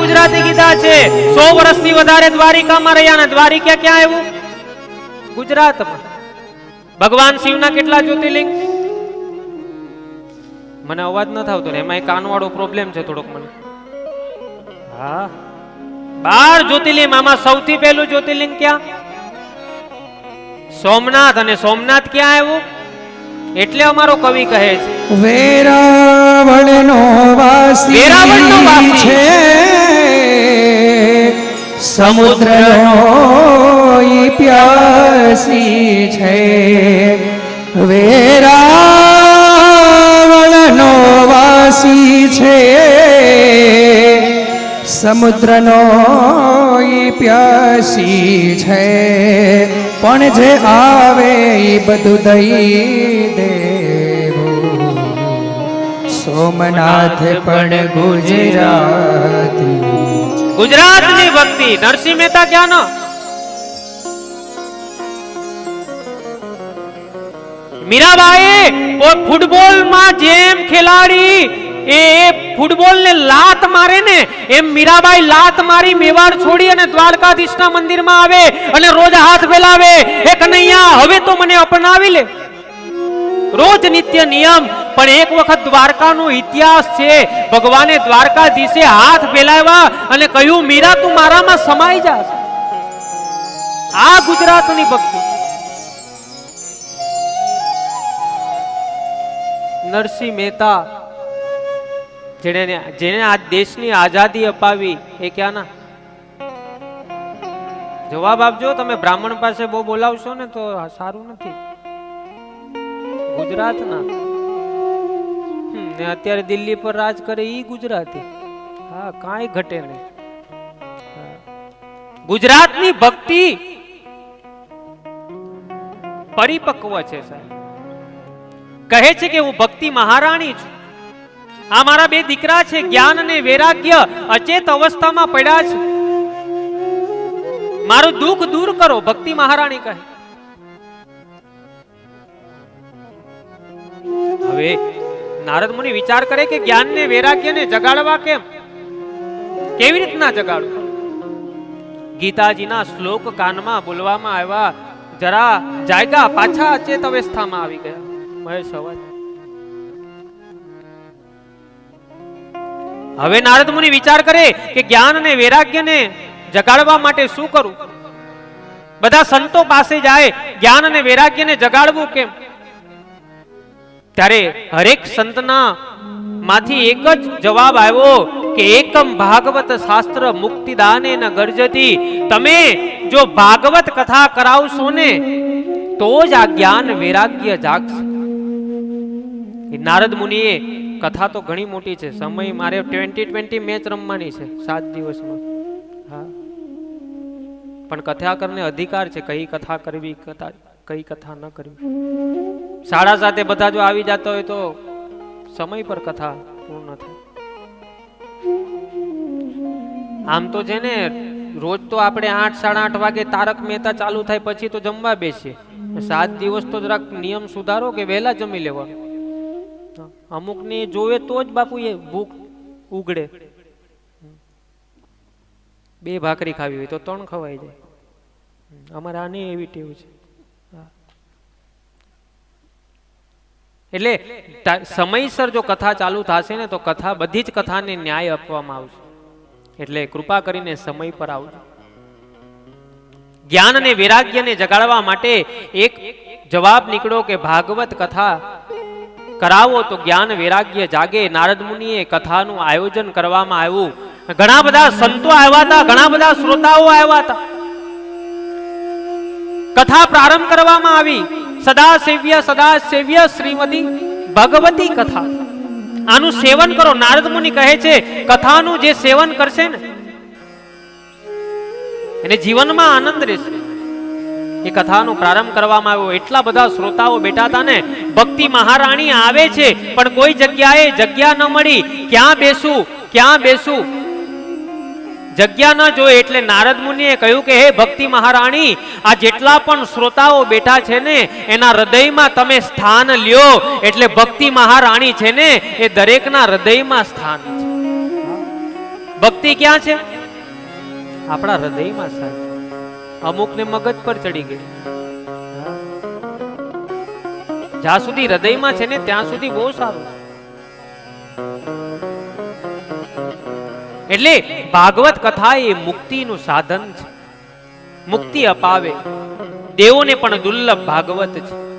ગુજરાતી કીધા છે. 100 વર્ષથી વધારે દ્વારિકામાં રહ્યા ને દ્વારિકા ક્યાં આવ્યું? ગુજરાતમાં. ભગવાન શિવના કેટલા જ્યોતિર્લિંગ? મને અવાજ ન થતો ને એમાં કાનવાળો પ્રોબ્લેમ છે થોડોક મને. હા 12 જ્યોતિર્લિંગ. આમાં સૌથી પહેલું જ્યોતિર્લિંગ ક્યાં? સોમનાથ. અને સોમનાથ ક્યાં આવ્યું? એટલે અમારો કવિ કહે છે વેરાવળનો વાસી છે, સમુદ્રનો ઈ પ્યાસી છે. વેરાવળનો વાસી છે, સમુદ્રનો ઈ પ્યાસી છે. પણ જે આવે એ બધું દઈ દેવું. સોમનાથ પણ ગુજરાતી. ગુજરાતની ભક્તિ. નરસિંહ મહેતા ક્યાં નો? મીરાબાઈ ફૂટબોલમાં જેમ ખેલાડી એ ફૂટબોલ ને લાત મારે ને એમ મીરાબાઈ લાત મારી મેવાડ છોડી અને દ્વારકાધીશના મંદિરમાં આવે અને રોજ હાથ ફેલાવે, એ કનૈયા હવે તો મને અપનાવી લે. રોજ નિત્ય નિયમ. પણ એક વખત દ્વારકાનો ઇતિહાસ છે. ભગવાને દ્વારકાધીશે હાથ ફેલાવ્યા અને કહ્યું મીરા તું મારામાં સમાઈ જા. આ ગુજરાતની ભક્તિ. નરસિંહ મહેતા જેને આ દેશની આઝાદી અપાવી એ ક્યાંના? જવાબ આપજો. તમે બ્રાહ્મણ પાસે બહુ બોલાવશો ને તો સારું નથી. ગુજરાતના. ને અત્યારે દિલ્હી પર રાજ કરે ઈ ગુજરાતી. હા કાંઈ ઘટે નહીં. ગુજરાતની ભક્તિ પરિપક્વ છે સાહેબ. કહે છે કે હું ભક્તિ મહારાણી છું. આ મારા 2 દીકરા છે, જ્ઞાન અને વૈરાગ્ય અચેત અવસ્થામાં પડ્યા છે. મારું દુઃખ દૂર કરો, ભક્તિ મહારાણી કહે. હવે નારદ મુનિ વિચાર કરે કે જ્ઞાન ને વૈરાગ્ય ને જગાડવા કેમ? કેવી રીતના જગાડવું? ગીતાજીના શ્લોક કાનમાં બોલવામાં આવ્યા. જરા જાયગા પાછા અચેત અવસ્થામાં આવી ગયા. મહેશ અવાજ. હવે નારદ મુનિ વિચાર કરે કે જ્ઞાન અને વૈરાગ્યને જગાડવા માટે શું કરું? બધા સંતો પાસે જાય, જ્ઞાન અને વૈરાગ્યને જગાડવું કેમ? ત્યારે હરેક સંતના માંથી એક જ જવાબ આવ્યો કે એકમ ભાગવત શાસ્ત્ર મુક્તિદાને ન ગર્જતી. તમે જો ભાગવત કથા કરાવશો ને તો જ આ જ્ઞાન વૈરાગ્ય જાગશે. નારદ મુનિએ કથા તો ઘણી મોટી છે. સમય મારે 2020 મેચ રમવાની છે 7 દિવસમાં. હા પણ કથા કરને અધિકાર છે કઈ કથા કરવી, કઈ કથા ન કરવી. 7:30 બધા જો આવી જતા હોય તો સમય પર કથા પૂર્ણ થાય. આમ તો છે ને રોજ તો આપણે 8, 8:30 વાગે તારક મહેતા ચાલુ થાય પછી તો જમવા બેસીએ. 7 દિવસ તો જરાક નિયમ સુધારો કે વહેલા જમી લેવાનું. અમુક ને જોવે તો જ બાપુ એ ભૂખ ઉગડે. 2 ભાખરી ખાવી હોય તો 3 ખવાઈ જાય. અમારે આની એવી ટેવ છે. એટલે સમયસર જો કથા ચાલુ થશે ને તો કથા બધી જ કથાને ન્યાય આપવામાં આવશે. એટલે કૃપા કરીને સમય પર આવજો. જ્ઞાન અને વૈરાગ્યને જગાડવા માટે એક જવાબ નીકળ્યો કે ભાગવત કથા કરાવો તો જ્ઞાન વૈરાગ્ય જાગે. નારદ મુનિએ કથાનું આયોજન કરવામાં આવ્યું. ઘણા બધા સંતો આવ્યા હતા, ઘણા બધા શ્રોતાઓ આવ્યા હતા. કથા પ્રારંભ કરવામાં આવી. સદા સેવ્ય શ્રીમતી ભગવતી કથા. આનું સેવન કરો. નારદ મુનિ કહે છે કથાનું જે સેવન કરશે ને એને જીવનમાં આનંદ રહેશે. એ કથાનો પ્રારંભ કરવામાં આવ્યો. એટલા બધા શ્રોતાઓ બેઠા હતા ને. ભક્તિ મહારાણી આવે છે પણ કોઈ જગ્યાએ જગ્યા ન મળી. ક્યાં બેસું જગ્યા ન જોઈ. એટલે નારદ મુનિએ કહ્યું કે હે ભક્તિ મહારાણી, આ જેટલા પણ શ્રોતાઓ બેઠા છે ને એના હૃદયમાં તમે સ્થાન લ્યો. એટલે ભક્તિ મહારાણી છે ને એ દરેકના હૃદયમાં સ્થાન છે. ભક્તિ ક્યાં છે? આપણા હૃદયમાં સાહેબ. અમુકને મગજ પર ચડી ગઈ. જ્યાં સુધી હૃદયમાં છે ને ત્યાં સુધી બહુ સારું છે. એટલે ભાગવત કથા એ મુક્તિનું સાધન છે. મુક્તિ અપાવે. દેવોને પણ દુર્લભ ભાગવત છે.